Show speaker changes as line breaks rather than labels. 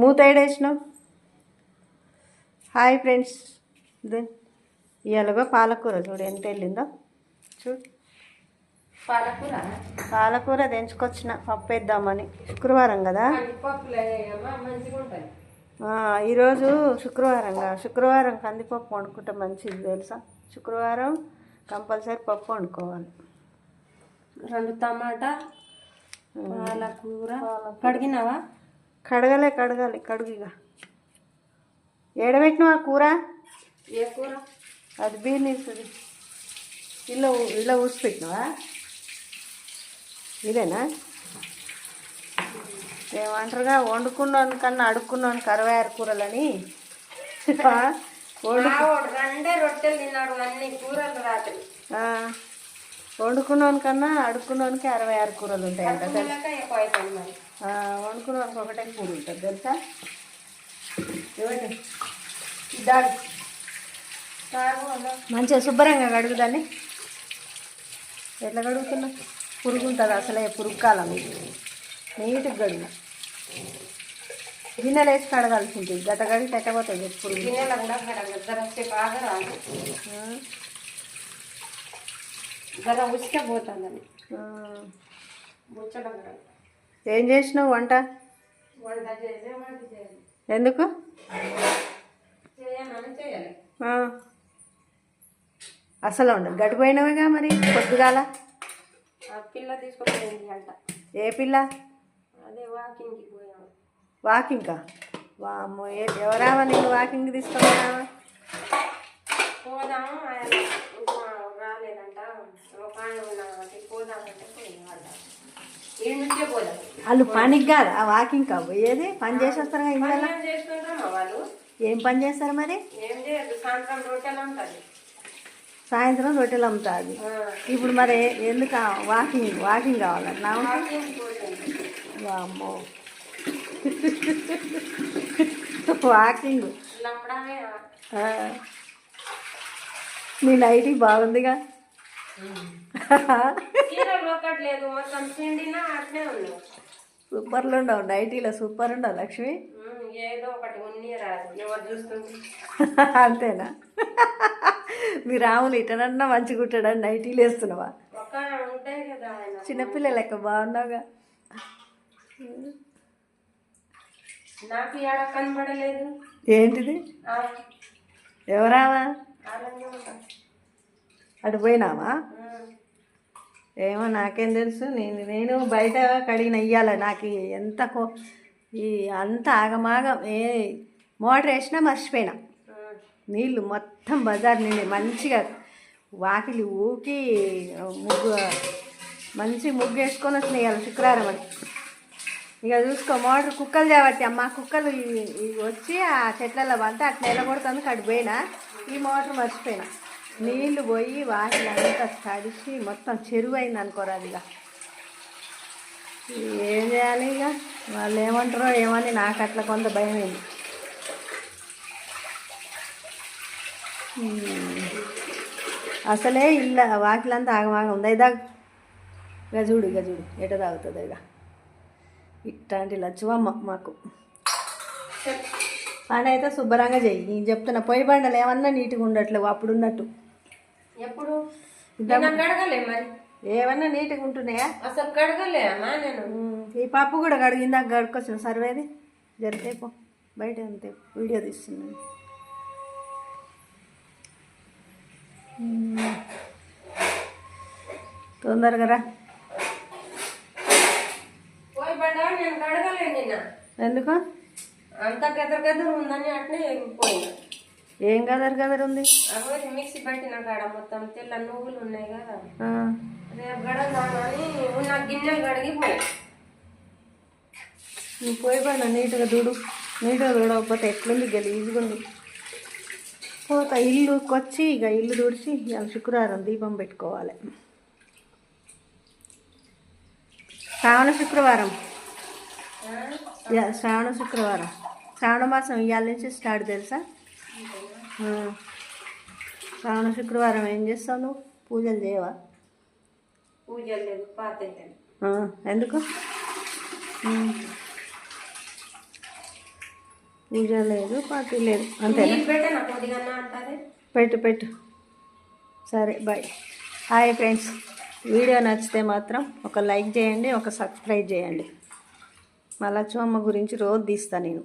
మూత ఏడేసినావు. Hi friends, ఇవాళగా పాలకూర చూడు ఎంత వెళ్ళిందో చూడు. పాలకూర తెంచుకొచ్చిన పప్పు వేద్దామని. శుక్రవారం కదా ఈరోజు. శుక్రవారం కందిపప్పు వండుకుంటే మంచిది తెలుసా. శుక్రవారం కంపల్సరీ పప్పు వండుకోవాలి.
2 టమాటా, పాలకూర. కడిగినావా?
కడగాలి కడుగుగా. ఏడబెట్టినావా కూర?
ఏ కూర?
అది బీర్నీస్తుంది. ఇలా ఊసి పెట్టినావా? ఇదేనా? ఏమంటారుగా, వండుకున్నాను కన్నా అడుక్కున్నాను 66 కూరలని.
రొట్టెలు తిన్నాడు, అన్ని కూరలు రాత్రి.
వండుకున్నాను కన్నా అడుక్కున్నానికి 66 కూరలు ఉంటాయంట. వండుకున్నానికి ఒకటే కూర ఉంటుంది తెలుసా. మంచిగా శుభ్రంగా కడుగుదాన్ని. ఎట్లా కడుగుతున్నా? పురుగు ఉంటుంది అసలే, పురుగు కాలం. నీట్గా కడుగు. గిన్నెలు వేసి కడగాల్సి ఉంటుంది. గత కడిగి పెట్టబోతుంది పురుగు.
పోతుందని
ఏం చేసినావు వంట? ఎందుకు? అసలు ఉండదు. గడిపోయినవిగా మరి పొద్దుగాల.
పిల్ల తీసుకుపోయింది అంట.
ఏ పిల్ల?
అదే వాకింగ్కి పోయాము.
వాకింగ్కా? వామ్మో, ఎవరావా నేను వాకింగ్కి తీసుకున్నావా?
పోదాము, రాలేదంట. పోదామంటే
వాళ్ళు పనికి కాదు ఆ వాకింగ్ కా పోయేది. పని చేసి వస్తారు కదా ఇంట్లో.
వాళ్ళు
ఏం పని చేస్తారు మరి?
ఏం చేయదు, సాయంత్రం రొట్టెలు ఉంటుంది.
సాయంత్రం రొట్టెలు అమ్ముతుంది. ఇప్పుడు మరి ఎందుకు వాకింగ్ కావాలన్నా? వామ్మో, వాకింగ్. నీ నైటీ బాగుందిగా. సూపర్లు ఉండవు నైటీలో, సూపర్ ఉండవు లక్ష్మి. అంతేనా? మీ రాములు ఇటనన్నా మంచిగా ఉంటాడని నైటీలు వేస్తున్నావా? చిన్నపిల్ల లెక్క బాగున్నావుగా.
నాకు ఏడ కనబడలేదు.
ఏంటిది? ఎవరావా? అటు పోయినావా? ఏమో నాకేం తెలుసు. నేను బయట కడిగిన ఇయ్యాల. నాకు ఎంత అంత ఆగమాగం. మోటార్ వేసినా మర్చిపోయినా. నీళ్ళు మొత్తం బజార్ నిండి మంచిగా వాకిలి ఊకి మంచి ముగ్గు వేసుకొని వచ్చినాయి ఇవాళ శుక్రవారం అని. ఇక చూసుకో, మోటార్ కుక్కలు చేపట్టి అమ్మ కుక్కలు వచ్చి ఆ చెట్లలో పడితే అట్లా నిలబడుతుంది. కడిపోయినా ఈ మోటార్ మర్చిపోయినా. నీళ్లు పోయి వాకిలి అంతా తడిసి మొత్తం చెరువు అయింది అనుకోరాదు. ఇక ఏం చేయాలి? ఇక వాళ్ళు ఏమంటారో ఏమని నాకు అట్లా కొంత భయం అయింది. అసలే ఇల్లు వాకిలంతా ఆగమాగం ఉంది. ఇక చూడు ఎట తాగుతుంది. ఇక ఇట్లాంటి లచ్చువమ్మ మాకు. పని అయితే శుభ్రంగా చెయ్యి. నేను చెప్తున్నా, పొయ్యి బండలు ఏమన్నా నీట్గా ఉండట్లేవు అప్పుడు ఉన్నట్టు.
ఎప్పుడు
ఏమన్నా నీట్గా ఉంటున్నాయా?
అసలు కడగలేమా నేను.
ఈ పప్పు కూడా ఇందాక గడుకొచ్చిన సర్వేది జరిపేపో బయట. అంతే వీడియో తీస్తున్నాను. తొందరగా రా.
నేను కడగలేదు నిన్న.
ఎందుకు?
అంత గదరు ఉందని అట్నే పోయినా.
ఏం గదరు ఉంది?
మిక్సీ పట్టిన కాడ మొత్తం తెల్ల నువ్వులు ఉన్నాయి కదా, రేపు గడదామని ఉన్న గిన్నెలు కడిగిపోయి.
నువ్వు పోయి పడినా నీట్గా చూడకపోతే ఎట్లుంది, గలీజ్గా ఉంది. పోతా ఇల్లుకి వచ్చి ఇక ఇల్లు తుడిచి ఇవాళ శుక్రవారం దీపం పెట్టుకోవాలి. శ్రావణ శుక్రవారం. శ్రావణ మాసం ఇవాళ నుంచి స్టార్ట్ తెలుసా. శ్రావణ శుక్రవారం ఏం చేస్తావు నువ్వు? పూజలు చేయవా?
పూజలు లేదు, పాత.
ఎందుకు? పూజ లేదు, పార్టీ లేదు, అంతేనా?
నీకు పెట్టనా కొద్దిగా అంటది.
పెట్టు. సరే బాయ్. హాయ్ ఫ్రెండ్స్, వీడియో నచ్చితే మాత్రం ఒక లైక్ చేయండి, ఒక సబ్స్క్రైబ్ చేయండి. మా లక్ష్మమ్మ గురించి రోజు తీస్తా నేను.